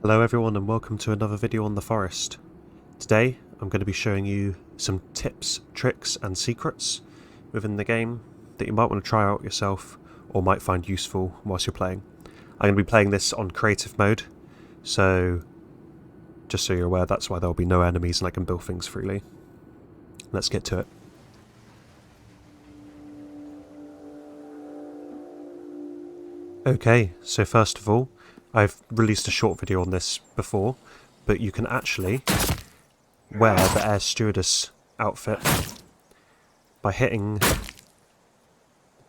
Hello everyone and welcome to another video on the forest. Today I'm going to be showing you some tips, tricks and secrets within the game that you might want to try out yourself or might find useful whilst you're playing. I'm going to be playing this on creative mode, so just so you're aware that's why there will be no enemies and I can build things freely. Let's get to it. Okay, so first of all, I've released a short video on this before, but you can actually wear the air stewardess outfit by hitting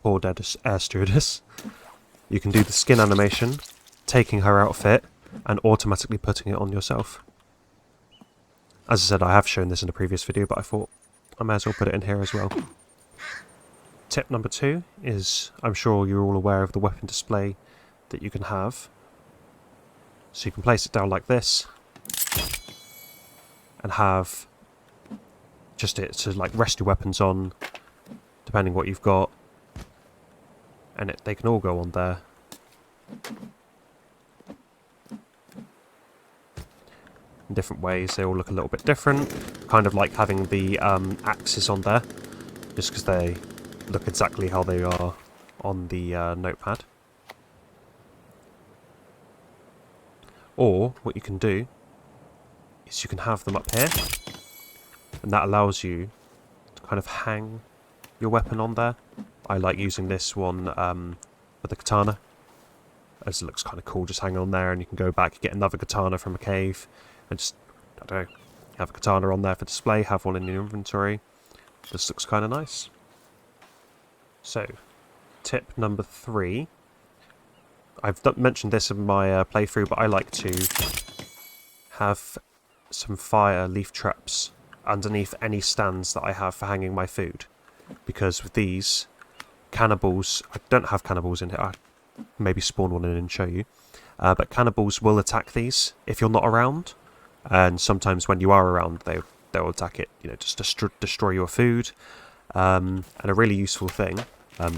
poor dead air stewardess. You can do the skin animation, taking her outfit and automatically putting it on yourself. As I said, I have shown this in a previous video, but I thought I may as well put it in here as well. Tip number 2 is, I'm sure you're all aware of the weapon display that you can have. So you can place it down like this and have just it to like rest your weapons on, depending what you've got, and they can all go on there. In different ways, they all look a little bit different. Kind of like having the axes on there, just because they look exactly how they are on the notepad. Or what you can do is you can have them up here, and that allows you to kind of hang your weapon on there. I like using this one with the katana, as it looks kind of cool just hanging on there, and you can go back, get another katana from a cave, and just, I don't know, have a katana on there for display, have one in your inventory. This looks kind of nice. So, tip number 3. I've mentioned this in my playthrough, but I like to have some fire leaf traps underneath any stands that I have for hanging my food. Because with these, cannibals, I don't have cannibals in here, I'll maybe spawn one in and show you. But cannibals will attack these if you're not around. And sometimes when you are around, they'll attack it, you know, just to destroy your food. And a really useful thing.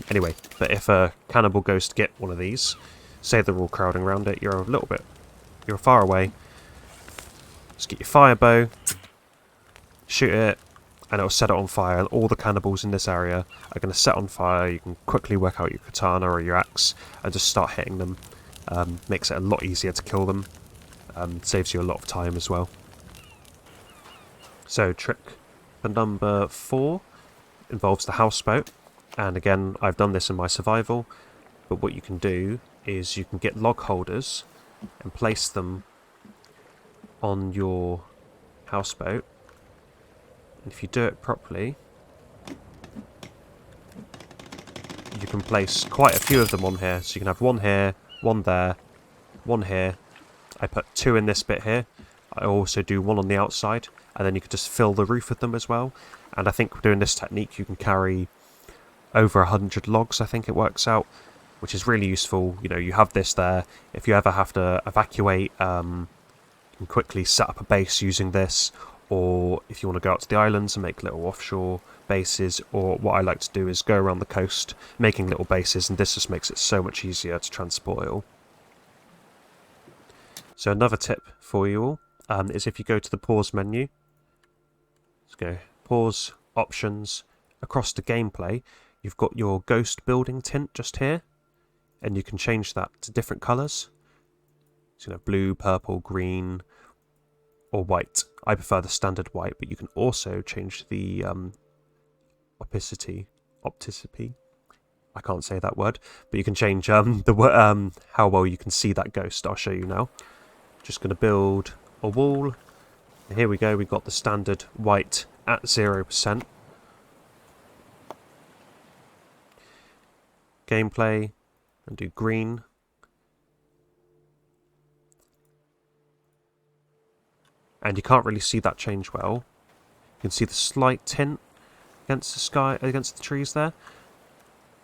Anyway, but if a cannibal goes to get one of these, say they're all crowding around it, you're far away, just get your fire bow, shoot it, and it'll set it on fire. All the cannibals in this area are going to set on fire. You can quickly work out your katana or your axe and just start hitting them. Makes it a lot easier to kill them, saves you a lot of time as well. So trick number 4 involves the houseboat, and again I've done this in my survival, but what you can do is you can get log holders and place them on your houseboat, and if you do it properly you can place quite a few of them on here. So you can have one here, one there, one here. I put 2 in this bit here. I also do one on the outside, and then you can just fill the roof with them as well. And I think doing this technique you can carry over 100 logs, I think it works out, which is really useful. You know, you have this there. If you ever have to evacuate, you can quickly set up a base using this, or if you want to go out to the islands and make little offshore bases, or what I like to do is go around the coast making little bases, and this just makes it so much easier to transport it all. So another tip for you all is if you go to the pause menu, let's go pause, options, across to gameplay, you've got your ghost building tint just here, and you can change that to different colours. So, you know, blue, purple, green, or white. I prefer the standard white, but you can also change the opacity. I can't say that word, but you can change how well you can see that ghost. I'll show you now. Just going to build a wall. And here we go. We've got the standard white at 0%. Gameplay, and do green. And you can't really see that change well. You can see the slight tint against the sky, against the trees there.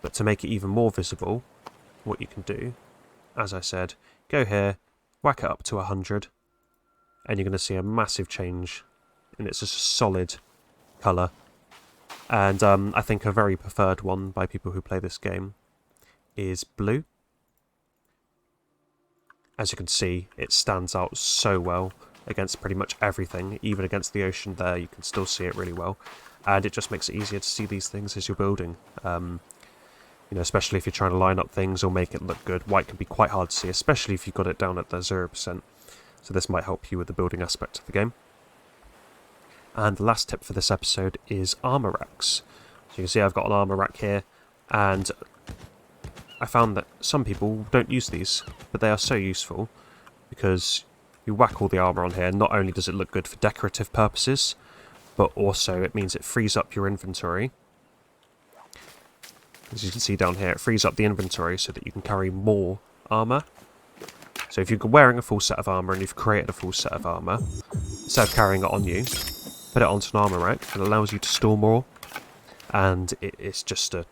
But to make it even more visible, what you can do, as I said, go here, whack it up to 100, and you're going to see a massive change, and it's just a solid colour. And I think a very preferred one by people who play this game is blue. as you can see, it stands out so well against pretty much everything. Even against the ocean there, you can still see it really well. And it just makes it easier to see these things as you're building. You know, especially if you're trying to line up things or make it look good. White can be quite hard to see, especially if you've got it down at the 0%. So this might help you with the building aspect of the game. And the last tip for this episode is armor racks. So you can see I've got an armor rack here, and I found that some people don't use these, but they are so useful because you whack all the armor on here. Not only does it look good for decorative purposes, but also it means it frees up your inventory. As you can see down here, it frees up the inventory so that you can carry more armor. So if you're wearing a full set of armor and you've created a full set of armor, instead of carrying it on you, put it onto an armor rack. It allows you to store more, and it's just a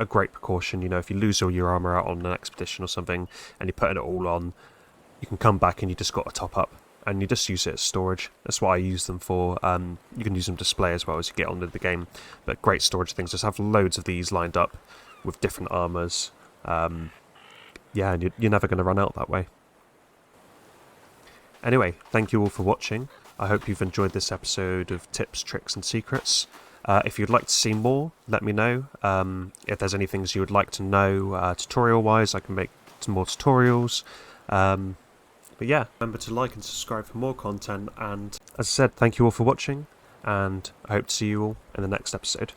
great precaution. You know, if you lose all your armor out on an expedition or something and you're putting it all on, you can come back and you just got to top up, and you just use it as storage. That's what I use them for. You can use them to display as well as you get on with the game, but great storage things. Just have loads of these lined up with different armors. Yeah, and you're never going to run out that way. Anyway, thank you all for watching. I hope you've enjoyed this episode of Tips, Tricks and Secrets. If you'd like to see more, let me know. If there's any things you would like to know tutorial-wise, I can make some more tutorials. But yeah, remember to like and subscribe for more content. And as I said, thank you all for watching, and I hope to see you all in the next episode.